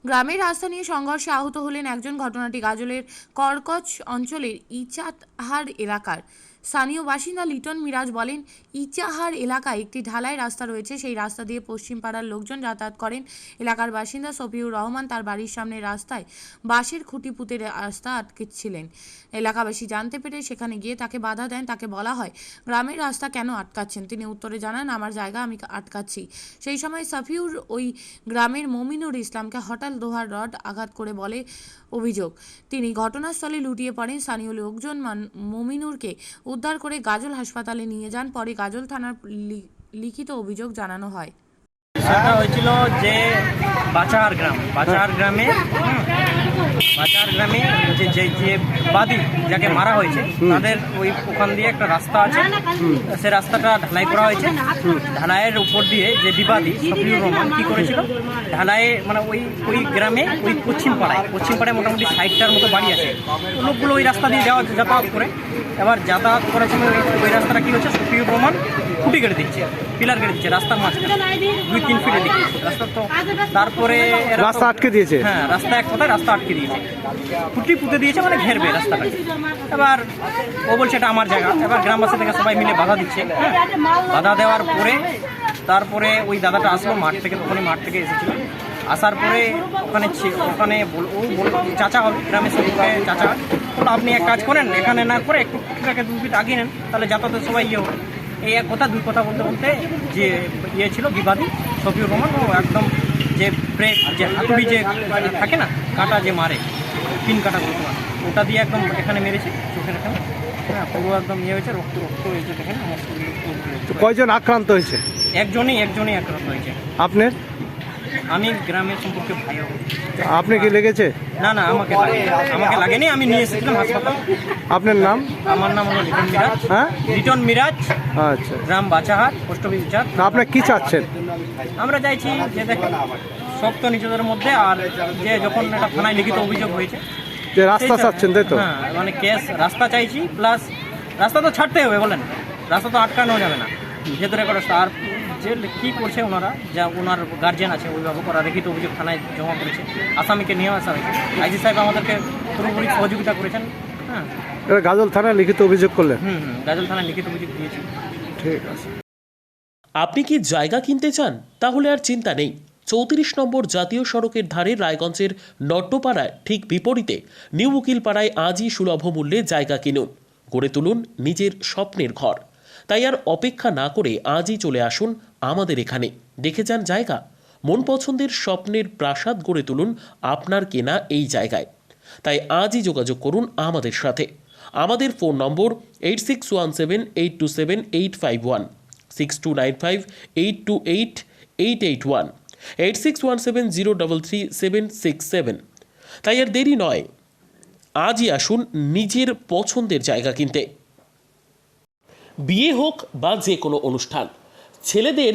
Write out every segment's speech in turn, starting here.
গ্রামের রাস্তা নিয়ে সংঘর্ষে আহত হলেন একজন। ঘটনাটি গাজলের করকচ অঞ্চলের ইচাহার এলাকার স্থানীয় বাসিন্দা লিটন মিরাজ বলেন, ইচাহার এলাকায় একটি ঢালাই রাস্তা রয়েছে। সেই রাস্তা দিয়ে পশ্চিম পাড়ার লোকজন যাতায়াত করেন। এলাকার বাসিন্দা সফিউর রহমান তার বাড়ির সামনে রাস্তায় বাঁশের খুঁটি পুঁতে রাস্তা আটকেছিলেন। এলাকাবাসী জানতে পেরে সেখানে গিয়ে তাকে বাধা দেন। তাকে বলা হয়, গ্রামের রাস্তা কেন আটকাচ্ছেন? তিনি উত্তরে জানান, আমার জায়গা, আমি আটকাচ্ছি। সেই সময় সফিউর ওই গ্রামের মমিনুর ইসলামকে হঠাৎ লোহার রড আঘাত করে বলে অভিযোগ। তিনি ঘটনাস্থলে লুটিয়ে পড়েন। স্থানীয় লোকজন মমিনুরকে উদ্ধার করে গাজল হাসপাতালে নিয়ে যান। পরে গাজল থানার লিখিত অভিযোগ জানানো হয়। সেটা হয়েছিল যে বাচার গ্রামে যে বাদী যাকে মারা হয়েছে তাদের ওখান দিয়ে একটা রাস্তা আছে। সে রাস্তাটা ঢালাই করা হয়েছে। ঢালাইয়ের উপর দিয়ে যে বিবাদী সফিউর রহমান কি করেছিল, ঢালাইয়ে মানে ওই গ্রামে পশ্চিম পাড়ায় মোটামুটি 60টার মতো বাড়ি আছে। লোকগুলো ওই রাস্তা দিয়ে যাতায়াত করে। এবার যাতায়াত করার সময় ওই রাস্তাটা কি হচ্ছে, সফিউর রহমান খুঁটি কেটে দিচ্ছে, পিলার কেটে দিচ্ছে রাস্তার মাঝখানে 2-3 ফিটে দিচ্ছে রাস্তা। তো তারপরে রাস্তা আটকে দিয়েছে। হ্যাঁ, রাস্তা এক কথায় রাস্তা আটকে দিয়েছে, খুঁটি পুঁতে দিয়েছে, মানে ঘেরবে রাস্তাটাকে। এবার ও বলছে এটা আমার জায়গা। এবার গ্রামবাসী থেকে সবাই মিলে বাধা দিচ্ছে। বাধা দেওয়ার পরে তারপরে ওই দাদাটা আসলো মাঠ থেকে এসেছিল। আসার পরে ওখানে চাচা হবে, গ্রামের সবাইকে চাচা বলো, আপনি এক কাজ করেন, এখানে না করে একটু খুঁটিটাকে 2 ফিট আগিয়ে নেন, তাহলে যাতায়াতের সবাই হবে। এই এক কথা 2 কথা বলতে যে ছিল বিবাদী সফিউর রহমান, ও একদম যে হাতুড়ি যে থাকে না, কাটা যে মারে, পিন কাটা বলতে পারে, ওটা দিয়ে একদম এখানে মেরেছে, চোখের এখানে। হ্যাঁ, পুরো একদম হয়েছে, রক্ত হয়েছে। দেখেন আমার শরীরে কয়জন আক্রান্ত হয়েছে? একজনই আক্রান্ত হয়েছে। আপনার? আমি গ্রামের সম্পর্কে ভাই। আপনি কি লেগেছে? না, আমাকে লাগেনি, আমি নিয়ে এসেছিলাম হাসপাতাল। আপনার নাম? আমার নাম হলো লিটন মিরাজ। হ্যাঁ, লিটন মিরাজ। আচ্ছা। গ্রাম বাচাহাট, পোস্ট অফিস বিচার। আপনি কি চাচ্ছেন? আমরা চাইছি যে দেখেন সব তো নিজেদের মধ্যে, আর যে যখন একটা থানায় লিখিত অভিযোগ হয়েছে যে রাস্তা চাচ্ছেন, তাই তো? হ্যাঁ, মানে রাস্তা চাইছি, প্লাস রাস্তা তো ছাড়তে হবে, বলেন, রাস্তা তো আটকানো যাবে না, ভেতরে করে। আর যে কী করছে ওনারা, যা ওনার গার্জিয়ান আছে অভিভাবক, ওরা লিখিত অভিযোগ থানায় জমা করেছে, আসামিকে নিয়ে আসা হয়েছে। আইজি সাহেব আমাদেরকে পুরোপুরি সহযোগিতা করেছেন। হ্যাঁ, গাজল থানায় লিখিত অভিযোগ করলেন? গাজল থানায় লিখিত অভিযোগ দিয়েছি। ঠিক আছে। আপনি কি জায়গা কিনতে চান? তাহলে আর চিন্তা নেই। 34 নম্বর জাতীয় সড়কের ধারে রায়গঞ্জের নট্টপাড়ায় ঠিক বিপরীতে নিউ উকিলপাড়ায় আজই সুলভ মূল্যে জায়গা কিনুন, গড়ে তুলুন নিজের স্বপ্নের ঘর। তাই আর অপেক্ষা না করে আজই চলে আসুন আমাদের এখানে, দেখে যান জায়গা। মন পছন্দের স্বপ্নের প্রাসাদ গড়ে তুলুন আপনার কেনা এই জায়গায়। তাই আজই যোগাযোগ করুন আমাদের সাথে। আমাদের ফোন নম্বর 8617827851, 6295828881, 8617033767। তাই আর দেরি নয়, আজই আসুন নিজের পছন্দের জায়গা কিনতে। বিয়ে হোক বা যে কোনো অনুষ্ঠান, ছেলেদের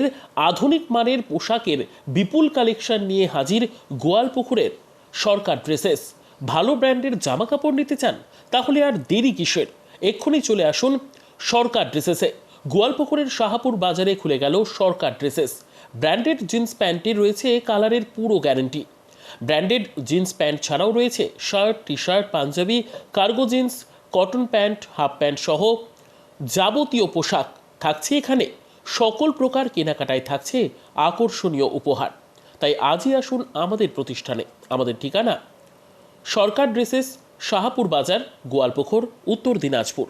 আধুনিক মানের পোশাকের বিপুল কালেকশন নিয়ে হাজির গোয়ালপুকুরের সরকার ড্রেসেস। ভালো ব্র্যান্ডের জামা কাপড় নিতে চান? তাহলে আর দেরি কিসের? এক্ষুনি চলে আসুন সরকার ড্রেসেসে। গোয়ালপুকুরের শাহাপুর বাজারে খুলে গেল সরকার ড্রেসেস। ব্র্যান্ডেড জিন্স প্যান্টে রয়েছে কালারের পুরো গ্যারেন্টি। ব্র্যান্ডেড জিন্স প্যান্ট ছাড়াও রয়েছে shirt, T shirt, panjabi, cargo jeans, cotton pant, half pant সহ যাবতীয় পোশাক থাকছে এখানে। সকল প্রকার কেনাকাটায় থাকছে আকর্ষণীয় উপহার। তাই আজই আসুন আমাদের প্রতিষ্ঠানে। আমাদের ঠিকানা সরকার ড্রেসেস, শাহাপুর বাজার, গোয়ালপুকুর, উত্তর দিনাজপুর।